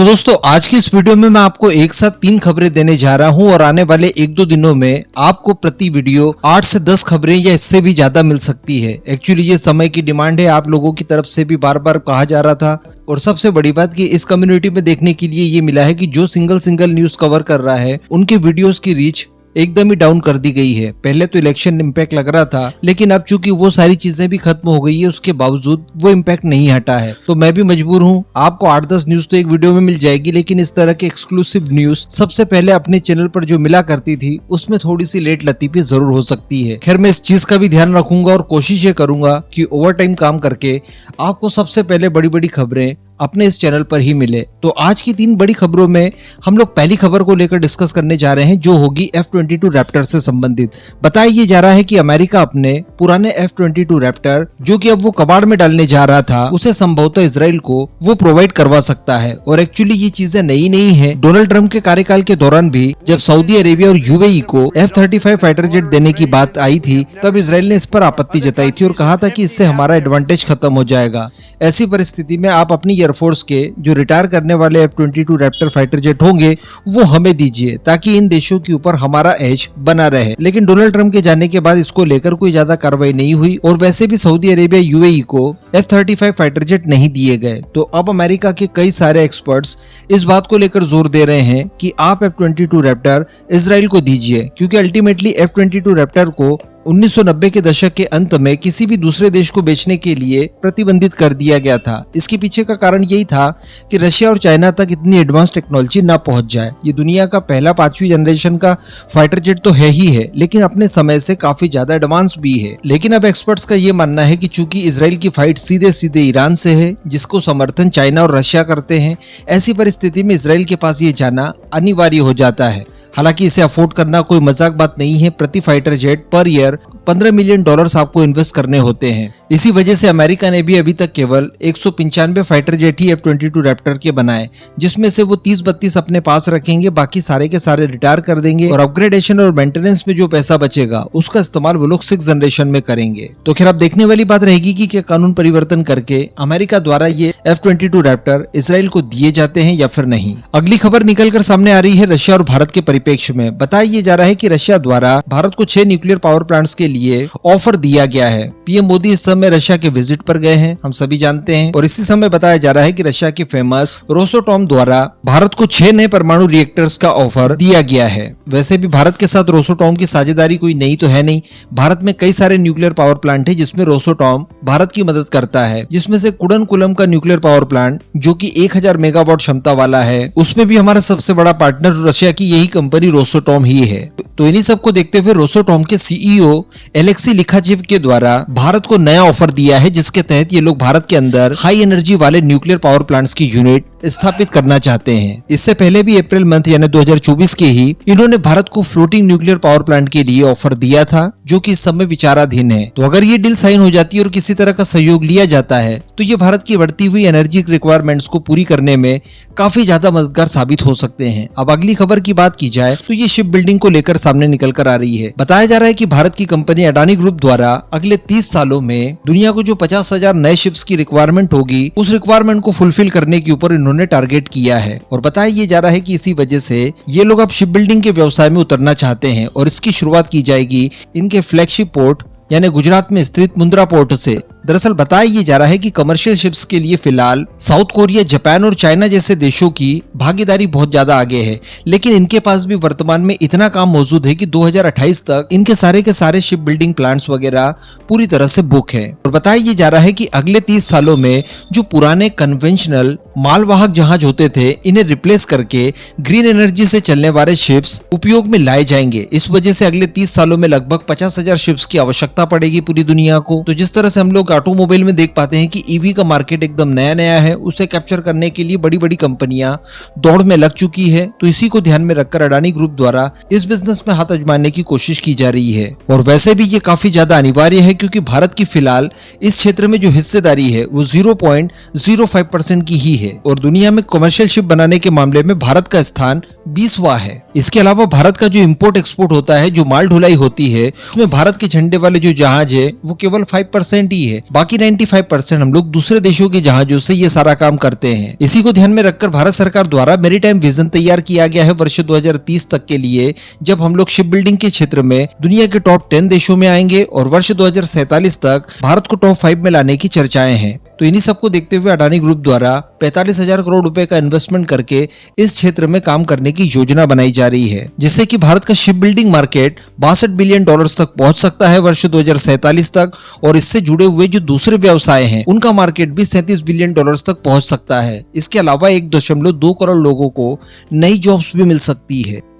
तो दोस्तों आज की इस वीडियो में मैं आपको एक साथ 3 खबरें देने जा रहा हूं और आने वाले 1-2 दिनों में आपको प्रति वीडियो 8 से 10 खबरें या इससे भी ज्यादा मिल सकती है। एक्चुअली ये समय की डिमांड है, आप लोगों की तरफ से भी बार बार कहा जा रहा था। और सबसे बड़ी बात कि इस कम्युनिटी में देखने के लिए ये मिला है कि जो सिंगल न्यूज कवर कर रहा है उनके वीडियोस की रीच एकदम ही डाउन कर दी गई है। पहले तो इलेक्शन इम्पैक्ट लग रहा था, लेकिन अब चूंकि वो सारी चीजें भी खत्म हो गई है, उसके बावजूद वो इम्पैक्ट नहीं हटा है। तो मैं भी मजबूर हूँ, आपको 8-10 न्यूज तो एक वीडियो में मिल जाएगी, लेकिन इस तरह के एक्सक्लूसिव न्यूज सबसे पहले अपने चैनल पर जो मिला करती थी उसमें थोड़ी सी लेट लतीफी जरूर हो सकती है। खैर मैं इस चीज का भी ध्यान रखूंगा और कोशिश ये करूंगा कि ओवर टाइम काम करके आपको सबसे पहले बड़ी बड़ी खबरें अपने इस चैनल पर ही मिले। तो आज की 3 बड़ी खबरों में हम लोग पहली खबर को लेकर डिस्कस करने जा रहे हैं, जो होगी F-22 रैप्टर से संबंधित। बताया ये जा रहा है कि अमेरिका अपने पुराने F-22 रैप्टर, जो कि अब वो कबाड़ में डालने जा रहा था, उसे संभवतः इजराइल को वो प्रोवाइड करवा सकता है। और एक्चुअली ये चीजें नई नहीं है। डोनाल्ड ट्रंप के कार्यकाल के दौरान भी जब सऊदी अरेबिया और यूएई को F-35 फाइटर जेट देने की बात आई थी, तब इजराइल ने इस पर आपत्ति जताई थी और कहा था कि इससे हमारा एडवांटेज खत्म हो जाएगा। ऐसी परिस्थिति में आप अपनी एयरफोर्स के जो रिटायर करने वाले F-22 रैप्टर फाइटर जेट होंगे वो हमें दीजिए, ताकि इन देशों के ऊपर हमारा एज बना रहे। लेकिन डोनाल्ड ट्रंप के जाने के बाद इसको लेकर कोई ज्यादा कार्रवाई नहीं हुई और वैसे भी सऊदी अरेबिया यूएई को F-35 फाइटर जेट नहीं दिए गए। तो अब अमेरिका के कई सारे एक्सपर्ट्स इस बात को लेकर जोर दे रहे हैं कि आप F-22 रैप्टर इजराइल को दीजिए, क्योंकि अल्टीमेटली F-22 रैप्टर को 1990 के दशक के अंत में किसी भी दूसरे देश को बेचने के लिए प्रतिबंधित कर दिया गया था। इसके पीछे का कारण यही था कि रशिया और चाइना तक इतनी एडवांस टेक्नोलॉजी ना पहुंच जाए। ये दुनिया का पहला 5वीं जनरेशन का फाइटर जेट तो है ही है, लेकिन अपने समय से काफी ज्यादा एडवांस भी है। लेकिन अब एक्सपर्ट्स का ये मानना है कि चूंकि इजराइल की फाइट सीधे सीधे ईरान से है, जिसको समर्थन चाइना और रशिया करते हैं, ऐसी परिस्थिति में इजराइल के पास ये जाना अनिवार्य हो जाता है। हालांकि इसे अफोर्ड करना कोई मजाक बात नहीं है। प्रति fighter jet per year $15 million आपको इन्वेस्ट करने होते हैं। इसी वजह से अमेरिका ने भी अभी तक केवल 195 फाइटर जेट ही F-22 रैप्टर के बनाए, जिसमें से वो 30-32 अपने पास रखेंगे, बाकी सारे के सारे रिटायर कर देंगे और अपग्रेडेशन और मेंटेनेंस में जो पैसा बचेगा उसका इस्तेमाल वो लोग 6th जनरेशन में करेंगे। तो खैर अब देखने वाली बात रहेगी कि क्या कानून परिवर्तन करके अमेरिका द्वारा ये F-22 रैप्टर इजराइल को दिए जाते हैं या फिर नहीं। अगली खबर निकल कर सामने आ रही है रशिया और भारत के परिप्रेक्ष्य में। बताया जा रहा है कि रशिया द्वारा भारत को 6 न्यूक्लियर पावर प्लांट्स के लिए ऑफर दिया गया है। पीएम मोदी इस समय रशिया के विजिट पर गए हैं, हम सभी जानते हैं। और इसी समय बताया जा रहा है कि रशिया के फेमस रोसोटॉम द्वारा भारत को 6 नए परमाणु रिएक्टर्स का ऑफर दिया गया है। वैसे भी भारत के साथ रोसोटॉम की साझेदारी कोई नई तो है नहीं। भारत में कई सारे न्यूक्लियर पावर प्लांट है जिसमें रोसोटॉम भारत की मदद करता है, जिसमें से कुडनकुलम का न्यूक्लियर पावर प्लांट जो कि 1000 मेगावाट क्षमता वाला है, उसमें भी हमारा सबसे बड़ा पार्टनर रशिया की यही कंपनी रोसोटॉम ही है। तो इन्हीं सबको देखते हुए रोसोटॉम के सीईओ एलेक्सी लिखाचेव के द्वारा भारत को नया ऑफर दिया है, जिसके तहत ये लोग भारत के अंदर हाई एनर्जी वाले न्यूक्लियर पावर प्लांट्स की यूनिट स्थापित करना चाहते हैं। इससे पहले भी अप्रैल मंथ यानी 2024 के ही इन्होंने भारत को फ्लोटिंग न्यूक्लियर पावर प्लांट के लिए ऑफर दिया था, जो कि इस समय विचाराधीन है। तो अगर ये डील साइन हो जाती है और किसी तरह का सहयोग लिया जाता है, तो ये भारत की बढ़ती हुई एनर्जी रिक्वायरमेंट्स को पूरी करने में काफी ज्यादा मददगार साबित हो सकते हैं। अब अगली खबर की बात की जाए तो ये शिप बिल्डिंग को लेकर सामने निकल कर आ रही है। बताया जा रहा है कि भारत की कंपनी अडानी ग्रुप द्वारा अगले 30 सालों में दुनिया को जो 50,000 नए शिप्स की रिक्वायरमेंट होगी, उस रिक्वायरमेंट को फुलफिल करने के ऊपर इन्होंने टारगेट किया है। और बताया ये जा रहा है कि इसी वजह से ये लोग अब शिप बिल्डिंग के व्यवसाय में उतरना चाहते हैं और इसकी शुरुआत की जाएगी इनके फ्लैगशिप पोर्ट यानी गुजरात में स्थित मुंद्रा पोर्ट से। दरअसल बताया ये जा रहा है कि कमर्शियल शिप्स के लिए फिलहाल साउथ कोरिया, जापान और चाइना जैसे देशों की भागीदारी बहुत ज्यादा आगे है, लेकिन इनके पास भी वर्तमान में इतना काम मौजूद है कि 2028 तक इनके सारे के सारे शिप बिल्डिंग प्लांट्स वगैरह पूरी तरह से बुक है। और बताया ये जा रहा है कि अगले 30 सालों में जो पुराने कन्वेंशनल मालवाहक जहाज होते थे, इन्हें रिप्लेस करके ग्रीन एनर्जी से चलने वाले शिप्स उपयोग में लाए जाएंगे। इस वजह से अगले 30 सालों में लगभग 50,000 शिप्स की आवश्यकता पड़ेगी पूरी दुनिया को। तो जिस तरह से हम लोग ऑटोमोबाइल में देख पाते हैं कि ईवी का मार्केट एकदम नया नया है, उसे कैप्चर करने के लिए बड़ी बड़ी कंपनियां दौड़ में लग चुकी है। तो इसी को ध्यान में रखकर अडानी ग्रुप द्वारा इस बिजनेस में हाथ आजमाने की कोशिश की जा रही है। और वैसे भी ये काफी ज्यादा अनिवार्य है, क्योंकि भारत की फिलहाल इस क्षेत्र में जो हिस्सेदारी है वो 0.05% की ही है और दुनिया में कमर्शियल शिप बनाने के मामले में भारत का स्थान 20वां है। इसके अलावा भारत का जो इंपोर्ट एक्सपोर्ट होता है, जो माल ढुलाई होती है, उसमें भारत के झंडे वाले जो जहाज है वो केवल 5% ही है। बाकी 95% हम लोग दूसरे देशों के जहाजों से ये सारा काम करते हैं। इसी को ध्यान में रखकर भारत सरकार द्वारा मैरीटाइम विजन तैयार किया गया है वर्ष 2030 तक के लिए, जब हम लोग शिप बिल्डिंग के क्षेत्र में दुनिया के टॉप 10 देशों में आएंगे और वर्ष 2047 तक भारत को टॉप 5 में लाने की चर्चाएं हैं। तो इन्हीं सबको देखते हुए अडानी ग्रुप द्वारा 45,000 करोड़ रुपए का इन्वेस्टमेंट करके इस क्षेत्र में काम करने की योजना बनाई जा रही है, जिससे कि भारत का ship building market 62 billion dollars तक पहुंच सकता है वर्ष 2047 तक, और इससे जुड़े हुए जो दूसरे व्यवसाय हैं उनका मार्केट भी 37 बिलियन डॉलर्स तक पहुंच सकता है। इसके अलावा 1.2 करोड़ लोगों को नई जॉब्स भी मिल सकती है।